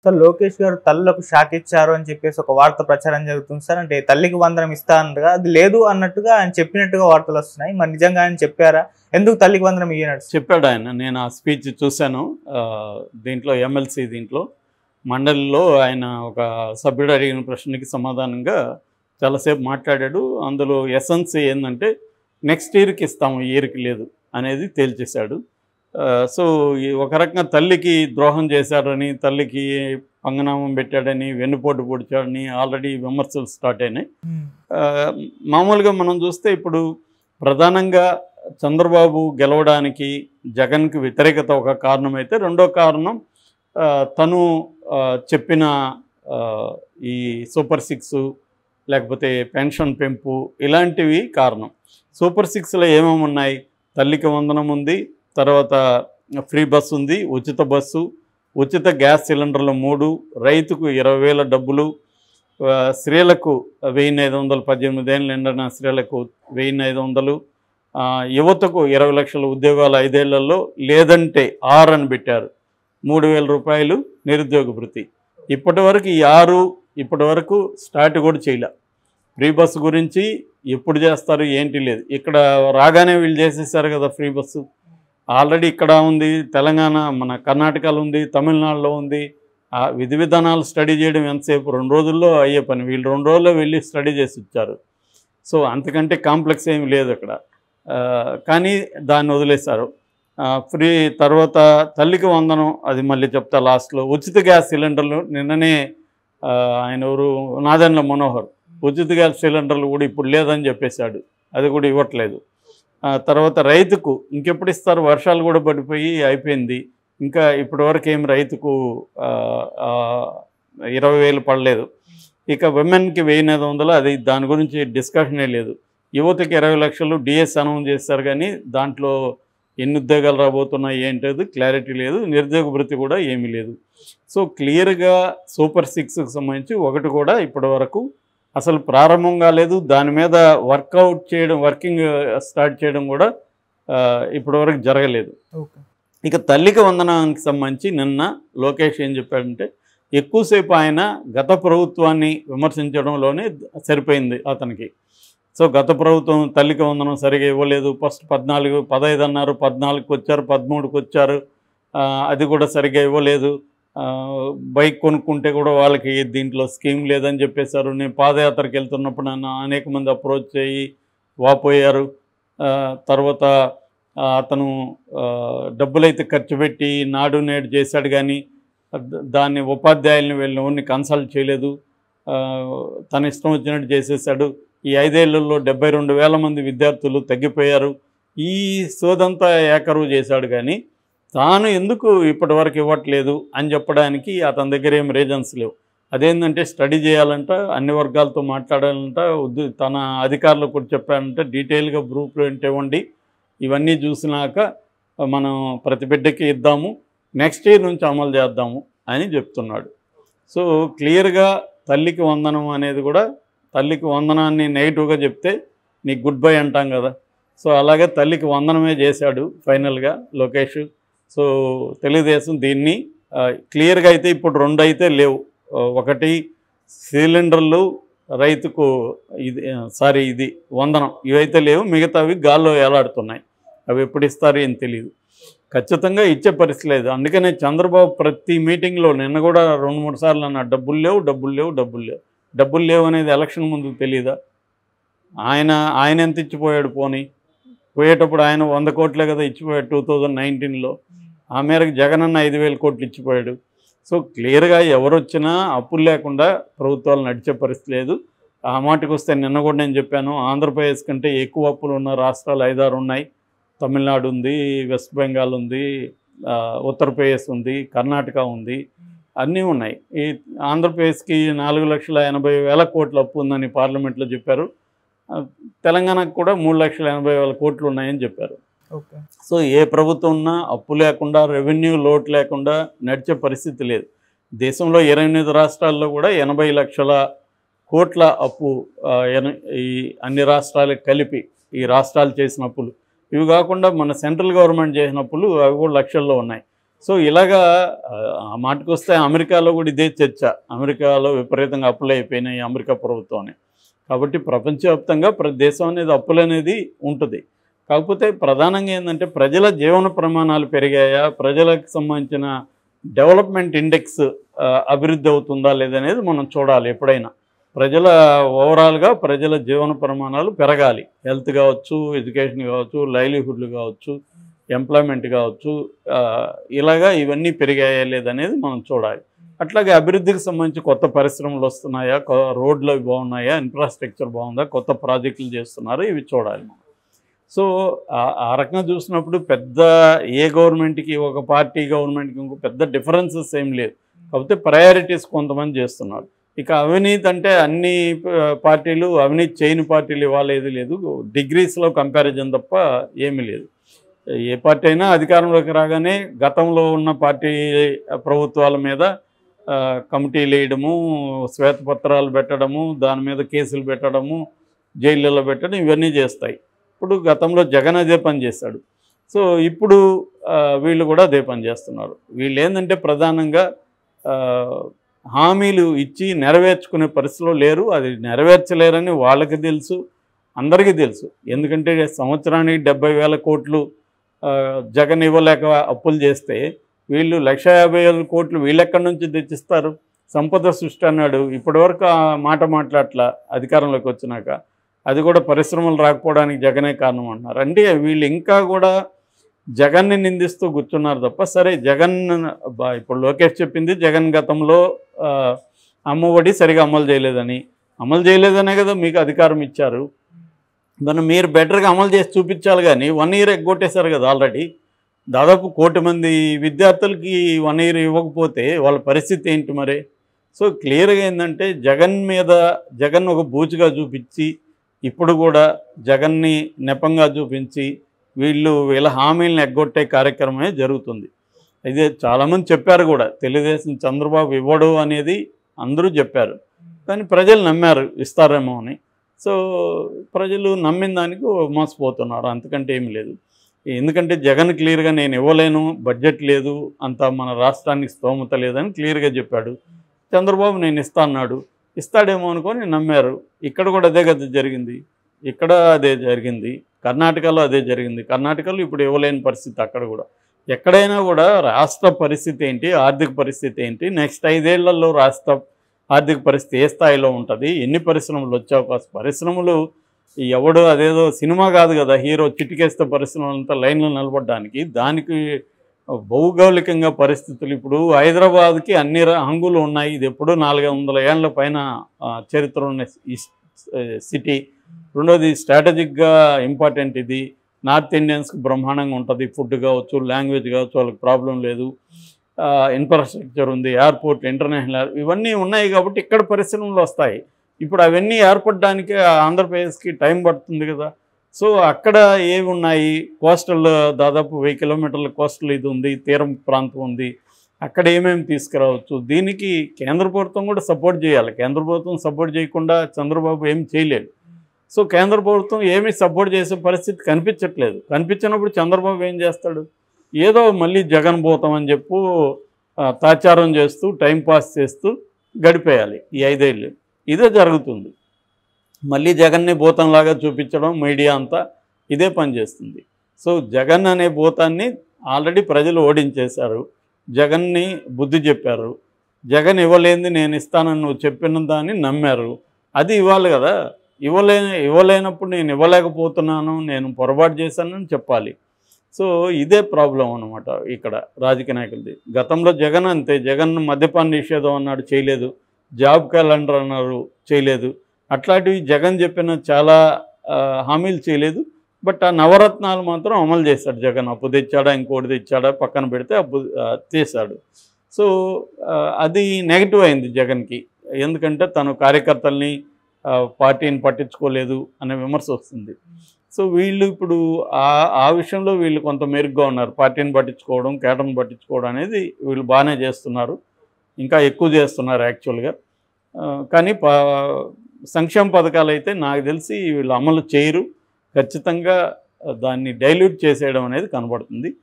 Sir Lokesh గారు తల్లులకు shock ఇచ్చారు అని చెప్పేసి ఒక వార్త ప్రచారం జరుగుతుంది సార్. అంటే తల్లికి వందనం ఇస్తా అన్నట్టుగా అది లేదు అన్నట్టుగా ఆయన చెప్పినట్టుగా వార్తలు వస్తున్నాయి. మరి నిజంగా ఆయన చెప్పారా? ఎందుకు తల్లికి వందనం ఇయ్యనట్టు చెప్పాడు ఆయన. నేను ఆ స్పీచ్ చూశాను. దీంట్లో ఎమ్మెల్సీ దీంట్లో మండలిలో ఆయన ఒక సభ్యుడు అడిగిన ప్రశ్నకి సమాధానంగా చాలాసేపు మాట్లాడాడు. అందులో ఎసెన్స్ ఏంటంటే నెక్స్ట్ ఇయర్కి ఇస్తాము, ఈ ఇయర్కి లేదు అనేది తేల్చేశాడు. సో ఒక రకంగా తల్లికి ద్రోహం చేశాడని, తల్లికి పంగనామం పెట్టాడని, వెన్నుపోటు పొడిచాడని ఆల్రెడీ విమర్శలు స్టార్ట్ అయినాయి. మామూలుగా మనం చూస్తే ఇప్పుడు ప్రధానంగా చంద్రబాబు గెలవడానికి జగన్కి వ్యతిరేకత ఒక కారణమైతే, రెండో కారణం తను చెప్పిన ఈ సూపర్ 6 లేకపోతే పెన్షన్ పెంపు ఇలాంటివి కారణం. సూపర్ 6లో ఏమేమి ఉన్నాయి? తల్లికి వందనం ఉంది, తర్వాత ఫ్రీ బస్సు ఉంది, ఉచిత బస్సు, ఉచిత గ్యాస్ సిలిండర్లు 3, రైతుకు 20,000 డబ్బులు, స్త్రీలకు 1,500, 18 ఏళ్ళు నిండిన స్త్రీలకు 1,500, యువతకు 20 లక్షల ఉద్యోగాలు 5 ఏళ్లలో, లేదంటే 6 అని పెట్టారు, 3,000 రూపాయలు నిరుద్యోగ భృతి. ఇప్పటివరకు ఈ 6 ఇప్పటివరకు స్టార్ట్ కూడా చేయలే. ఫ్రీ బస్సు గురించి ఎప్పుడు చేస్తారు ఏంటి లేదు. ఇక్కడ రాగానే వీళ్ళు చేసేసారు కదా ఫ్రీ బస్సు. ఆల్రెడీ ఇక్కడ ఉంది, తెలంగాణ మన కర్ణాటకలో ఉంది, తమిళనాడులో ఉంది. ఆ విధి విధానాలు స్టడీ చేయడం ఎంతసేపు? 2 రోజుల్లో అయ్యే పని. వీళ్ళు 2 రోజుల్లో వెళ్ళి స్టడీ చేసి వచ్చారు. సో అంతకంటే కాంప్లెక్స్ ఏమి లేదు అక్కడ. కానీ దాన్ని వదిలేశారు. ఫ్రీ తర్వాత తల్లికి వందనం, అది మళ్ళీ చెప్తా లాస్ట్లో. ఉచిత గ్యాస్ సిలిండర్లు నిన్ననే ఆయన ఎవరు నాదెండ్ల మనోహర్ ఉచిత గ్యాస్ సిలిండర్లు కూడా ఇప్పుడు లేదని చెప్పేశాడు, అది కూడా ఇవ్వట్లేదు. తర్వాత రైతుకు ఇంకెప్పుడు ఇస్తారు? వర్షాలు కూడా పడిపోయి అయిపోయింది. ఇంకా ఇప్పటివరకు ఏం రైతుకు 20,000 పడలేదు. ఇక విమెన్కి 1,500, అది దాని గురించి డిస్కషనే లేదు. యువతకి 20 లక్షలు డిఎస్ అనౌన్స్ చేస్తారు, కానీ దాంట్లో ఎన్ని ఉద్యోగాలు రాబోతున్నాయి ఏంటది క్లారిటీ లేదు. నిరుద్యోగ భృతి కూడా ఏమీ లేదు. సో క్లియర్గా సూపర్ 6కి సంబంధించి ఒకటి కూడా ఇప్పటి వరకు అసలు ప్రారంభం కాలేదు. దాని మీద వర్కౌట్ చేయడం, వర్కింగ్ స్టార్ట్ చేయడం కూడా ఇప్పటివరకు జరగలేదు. ఇక తల్లికి వందనానికి సంబంధించి నిన్న లోకేష్ ఏం చెప్పాడంటే, ఎక్కువసేపు ఆయన గత ప్రభుత్వాన్ని విమర్శించడంలోనే సరిపోయింది అతనికి. సో గత ప్రభుత్వం తల్లికి వందనం సరిగా ఇవ్వలేదు. ఫస్ట్ 14, 15 అన్నారు, 14కి వచ్చారు, 13కి వచ్చారు, అది కూడా సరిగ్గా ఇవ్వలేదు. బైక్ కొనుక్కుంటే కూడా వాళ్ళకి దీంట్లో స్కీమ్ లేదని చెప్పేశారు. నేను పాదయాత్రకి వెళ్తున్నప్పుడు నన్ను అనేక మంది అప్రోచ్ అయ్యి వాపోయారు. తర్వాత అతను డబ్బులైతే ఖర్చు పెట్టి నాడు నేడు చేశాడు, కానీ దాన్ని ఉపాధ్యాయుల్ని వెళ్ళినవన్నీ కన్సల్ట్ చేయలేదు. తన ఇష్టం వచ్చినట్టు చేసేసాడు. ఈ 5 ఏళ్లలో 72,000 మంది విద్యార్థులు తగ్గిపోయారు. ఈ సోదంతా ఏకరువు చేశాడు, కానీ తాను ఎందుకు ఇప్పటి వరకు ఇవ్వట్లేదు అని చెప్పడానికి అతని దగ్గర ఏం రీజన్స్ లేవు. అదేంటంటే స్టడీ చేయాలంట, అన్ని వర్గాలతో మాట్లాడాలంట, తన అధికారులకు కూడా చెప్పాడంటే డీటెయిల్గా బ్లూ ప్రింట్ ఇవ్వండి, ఇవన్నీ చూసినాక మనం ప్రతి బిడ్డకి ఇద్దాము, నెక్స్ట్ ఇయర్ నుంచి అమలు చేద్దాము అని చెప్తున్నాడు. సో క్లియర్గా తల్లికి వందనం అనేది కూడా, తల్లికి వందనాన్ని నెగిటివ్గా చెప్తే నీకు గుడ్ బై అంటాం కదా. సో అలాగే తల్లికి వందనమే చేశాడు ఫైనల్గా లోకేష్. సో తెలుగుదేశం దీన్ని క్లియర్గా అయితే ఇప్పుడు 2 అయితే లేవు. ఒకటి సిలిండర్లు, రైతుకు ఇది వందనం, ఇవైతే లేవు. మిగతావి గాల్లో ఏలాడుతున్నాయి. అవి ఎప్పుడు ఇస్తారు ఏం తెలియదు. ఖచ్చితంగా ఇచ్చే పరిస్థితి లేదు. అందుకనే చంద్రబాబు ప్రతి మీటింగ్లో నిన్న కూడా 2-3 సార్లు అన్న డబ్బులు లేవు, డబ్బులు లేవు, డబ్బులు లేవు. డబ్బులు లేవు అనేది ఎలక్షన్ ముందు తెలియదా? ఆయన ఎంత ఇచ్చిపోయాడు? పోయేటప్పుడు ఆయన 100 కోట్లే కదా ఇచ్చిపోయాడు 2019లో. ఆ మేరకు జగన్ అన్న 5,000 కోట్లు ఇచ్చిపోయాడు. సో క్లియర్గా ఎవరు వచ్చినా అప్పులు లేకుండా ప్రభుత్వాలు నడిచే పరిస్థితి లేదు. ఆ మాటకు వస్తే నిన్న కూడా నేను చెప్పాను, ఆంధ్రప్రదేశ్ కంటే ఎక్కువ అప్పులు ఉన్న రాష్ట్రాలు 5-6 ఉన్నాయి. తమిళనాడు ఉంది, వెస్ట్ బెంగాల్ ఉంది, ఉత్తరప్రదేశ్ ఉంది, కర్ణాటక ఉంది, అన్నీ ఉన్నాయి. ఈ ఆంధ్రప్రదేశ్కి 4,80,000 కోట్ల అప్పు ఉందని పార్లమెంట్లో చెప్పారు. తెలంగాణకు కూడా 3,80,000 కోట్లు ఉన్నాయని చెప్పారు. సో ఏ ప్రభుత్వం ఉన్నా అప్పు లేకుండా, రెవెన్యూ లోటు లేకుండా నడిచే పరిస్థితి లేదు. దేశంలో 28 రాష్ట్రాల్లో కూడా 80 లక్షల కోట్ల అప్పు ఈ అన్ని రాష్ట్రాలకు కలిపి ఈ రాష్ట్రాలు చేసిన అప్పులు. ఇవి కాకుండా మన సెంట్రల్ గవర్నమెంట్ చేసిన అప్పులు అవి కూడా లక్షల్లో ఉన్నాయి. సో ఇలాగా ఆ మాటకు వస్తే అమెరికాలో కూడా ఇదే చర్చ. అమెరికాలో విపరీతంగా అప్పులు అయిపోయినాయి అమెరికా ప్రభుత్వాన్ని. కాబట్టి ప్రపంచవ్యాప్తంగా ప్రతి దేశం అనేది అప్పులు అనేది ఉంటుంది. కాకపోతే ప్రధానంగా ఏంటంటే ప్రజల జీవన ప్రమాణాలు పెరిగాయా, ప్రజలకు సంబంధించిన డెవలప్మెంట్ ఇండెక్స్ అభివృద్ధి అవుతుందా లేదనేది మనం చూడాలి ఎప్పుడైనా. ప్రజల ఓవరాల్గా ప్రజల జీవన ప్రమాణాలు పెరగాలి. హెల్త్ కావచ్చు, ఎడ్యుకేషన్ కావచ్చు, లైవ్లీహుడ్లు కావచ్చు, ఎంప్లాయ్మెంట్ కావచ్చు, ఇలాగా ఇవన్నీ పెరిగాయా లేదనేది మనం చూడాలి. అట్లాగే అభివృద్ధికి సంబంధించి కొత్త పరిశ్రమలు వస్తున్నాయా, రోడ్లు బాగున్నాయా, ఇన్ఫ్రాస్ట్రక్చర్ బాగుందా, కొత్త ప్రాజెక్టులు చేస్తున్నారా, ఇవి చూడాలి మనం. సో ఆ రకంగా చూసినప్పుడు పెద్ద ఏ గవర్నమెంట్కి ఒక పార్టీ గవర్నమెంట్కి ఇంకో పెద్ద డిఫరెన్సెస్ ఏం లేదు. కాకపోతే ప్రయారిటీస్ కొంతమంది చేస్తున్నారు. ఇక అవినీతి అంటే అన్ని పార్టీలు అవినీతి చేయని పార్టీలు ఇవాళ ఏది లేదు, డిగ్రీస్లో కంపారిజన్ తప్ప ఏమీ లేదు. ఏ పార్టీ అయినా అధికారంలోకి రాగానే గతంలో ఉన్న పార్టీ ప్రభుత్వాల మీద కమిటీలు వేయడము, శ్వేతపత్రాలు పెట్టడము, దాని మీద కేసులు పెట్టడము, జైళ్ళలో పెట్టడం ఇవన్నీ చేస్తాయి. ఇప్పుడు గతంలో జగన్ అదే పని చేశాడు. సో ఇప్పుడు వీళ్ళు కూడా అదే పని చేస్తున్నారు. వీళ్ళు ఏంటంటే ప్రధానంగా హామీలు ఇచ్చి నెరవేర్చుకునే పరిస్థితిలో లేరు. అది నెరవేర్చలేరని వాళ్ళకి తెలుసు, అందరికీ తెలుసు. ఎందుకంటే సంవత్సరానికి 70,000 కోట్లు జగన్ ఇవ్వలేక అప్పులు చేస్తే వీళ్ళు 1,50,000 కోట్లు వీళ్ళెక్కడి నుంచి తెచ్చిస్తారు? సంపద సృష్టి అన్నాడు, ఇప్పటివరకు ఆ మాట మాట్లాడట్లా. అధికారంలోకి వచ్చినాక అది కూడా పరిశ్రమలు రాకపోవడానికి జగనే కారణం అంటున్నారు. అంటే వీళ్ళు ఇంకా కూడా జగన్ని నిందిస్తూ కూర్చున్నారు తప్ప, సరే జగన్ ఇప్పుడు లోకేష్ చెప్పింది జగన్ గతంలో అమ్మఒడి సరిగా అమలు చేయలేదనే కదా మీకు అధికారం ఇచ్చారు. మరి మీరు బెటర్గా అమలు చేసి చూపించాలి. కానీ 1 ఇయర్ ఎగ్గొట్టేశారు కదా ఆల్రెడీ. దాదాపు 1 కోటి మంది విద్యార్థులకి 1 ఇయర్ ఇవ్వకపోతే వాళ్ళ పరిస్థితి ఏంటి మరి? సో క్లియర్గా ఏంటంటే జగన్ ఒక బూచిగా చూపించి, ఇప్పుడు కూడా జగన్ని నెపంగా చూపించి వీళ్ళ హామీలను ఎగ్గొట్టే కార్యక్రమమే జరుగుతుంది. అయితే చాలామంది చెప్పారు కూడా, తెలుగుదేశం చంద్రబాబు ఇవ్వడు అనేది అందరూ చెప్పారు. కానీ ప్రజలు నమ్మారు ఇస్తారేమో అని. సో ప్రజలు నమ్మిన దానికి మోసపోతున్నారు, అంతకంటే ఏమి లేదు. ఎందుకంటే జగన్ క్లియర్గా నేను ఇవ్వలేను, బడ్జెట్ లేదు, అంత మన రాష్ట్రానికి స్తోమత లేదని క్లియర్గా చెప్పాడు. చంద్రబాబు నేను ఇస్తా అన్నాడు, ఇస్తాడేమో అనుకొని నమ్మారు. ఇక్కడ కూడా అదే కదా జరిగింది, ఇక్కడ అదే జరిగింది, కర్ణాటకలో అదే జరిగింది. కర్ణాటకలో ఇప్పుడు ఇవ్వలేని పరిస్థితి అక్కడ కూడా. ఎక్కడైనా కూడా రాష్ట్ర పరిస్థితి ఏంటి, ఆర్థిక పరిస్థితి ఏంటి, నెక్స్ట్ 5 ఏళ్లలో రాష్ట్ర ఆర్థిక పరిస్థితి ఏ స్థాయిలో ఉంటుంది, ఎన్ని పరిశ్రమలు వచ్చే అవకాశం, పరిశ్రమలు ఎవడు అదేదో సినిమా కాదు కదా, హీరో చిటికేస్తే పరిశ్రమలంతా లైన్లో నిలబడడానికి. దానికి భౌగోళికంగా పరిస్థితులు, ఇప్పుడు హైదరాబాద్కి అన్ని హంగులు ఉన్నాయి. ఇది ఎప్పుడూ 400 ఏళ్ల పైన చరిత్ర ఉన్న సిటీ. రెండోది స్ట్రాటజిక్గా ఇంపార్టెంట్ ఇది. నార్త్ ఇండియన్స్కి బ్రహ్మాండంగా ఉంటుంది, ఫుడ్ కావచ్చు, లాంగ్వేజ్ కావచ్చు, వాళ్ళకి ప్రాబ్లం లేదు, ఇన్ఫ్రాస్ట్రక్చర్ ఉంది, ఎయిర్పోర్ట్, ఇంటర్నేషనల్ ఇవన్నీ ఉన్నాయి. కాబట్టి ఇక్కడ పరిశ్రమలు వస్తాయి. ఇప్పుడు అవన్నీ ఏర్పడడానికి ఆంధ్రప్రదేశ్కి టైం పడుతుంది కదా. సో అక్కడ ఏవి ఉన్నాయి, కోస్టల్ దాదాపు 1000 కిలోమీటర్ల కోస్టల్ ఇది ఉంది, తీరం ప్రాంతం ఉంది, అక్కడ ఏమేమి తీసుకురావచ్చు. దీనికి కేంద్ర ప్రభుత్వం కూడా సపోర్ట్ చేయాలి. కేంద్ర ప్రభుత్వం సపోర్ట్ చేయకుండా చంద్రబాబు ఏం చేయలేడు. సో కేంద్ర ప్రభుత్వం ఏమీ సపోర్ట్ చేసే పరిస్థితి కనిపించట్లేదు. కనిపించినప్పుడు చంద్రబాబు ఏం చేస్తాడు, ఏదో మళ్ళీ జగన్ పోతామని చెప్పు తాచారం చేస్తూ టైంపాస్ చేస్తూ గడిపేయాలి ఈ 5 ఏళ్ళు. ఇదే జరుగుతుంది. మళ్ళీ జగన్ని భూతంలాగా చూపించడం మీడియా అంతా ఇదే పని చేస్తుంది. సో జగన్ అనే భూతాన్ని ఆల్రెడీ ప్రజలు ఓడించేశారు. జగన్ని బుద్ధి చెప్పారు. జగన్ ఇవ్వలేంది నేను ఇస్తానని నువ్వు చెప్పిన దాన్ని నమ్మారు. అది ఇవ్వాలి కదా. ఇవ్వలేనప్పుడు నేను ఇవ్వలేకపోతున్నాను, నేను పొరపాటు చేశానని చెప్పాలి. సో ఇదే ప్రాబ్లం అన్నమాట ఇక్కడ రాజకీయ నాయకులది. గతంలో జగన్ అంతే. జగన్ మద్యపాన నిషేధం అన్నాడు, చేయలేదు. జాబ్ క్యాలెండర్ అన్నారు, చేయలేదు. అట్లాంటివి జగన్ చెప్పిన చాలా హామీలు చేయలేదు. బట్ ఆ నవరత్నాలు మాత్రం అమలు చేశాడు జగన్. అప్పు తెచ్చాడా, ఇంకోటి తెచ్చాడా, పక్కన పెడితే అప్పు చేశాడు. సో అది నెగిటివ్ అయింది జగన్కి. ఎందుకంటే తను కార్యకర్తల్ని పార్టీని పట్టించుకోలేదు అనే విమర్శ వస్తుంది. సో వీళ్ళు ఇప్పుడు ఆ విషయంలో వీళ్ళు కొంత మెరుగ్గా ఉన్నారు. పార్టీని పట్టించుకోవడం, కేటర్ని పట్టించుకోవడం అనేది వీళ్ళు బాగానే చేస్తున్నారు, ఇంకా ఎక్కువ చేస్తున్నారు యాక్చువల్గా. కానీ సంక్షేమ పథకాలు అయితే నాకు తెలిసి వీళ్ళు అమలు చేయరు. ఖచ్చితంగా దాన్ని డైల్యూట్ చేసేయడం అనేది కనబడుతుంది.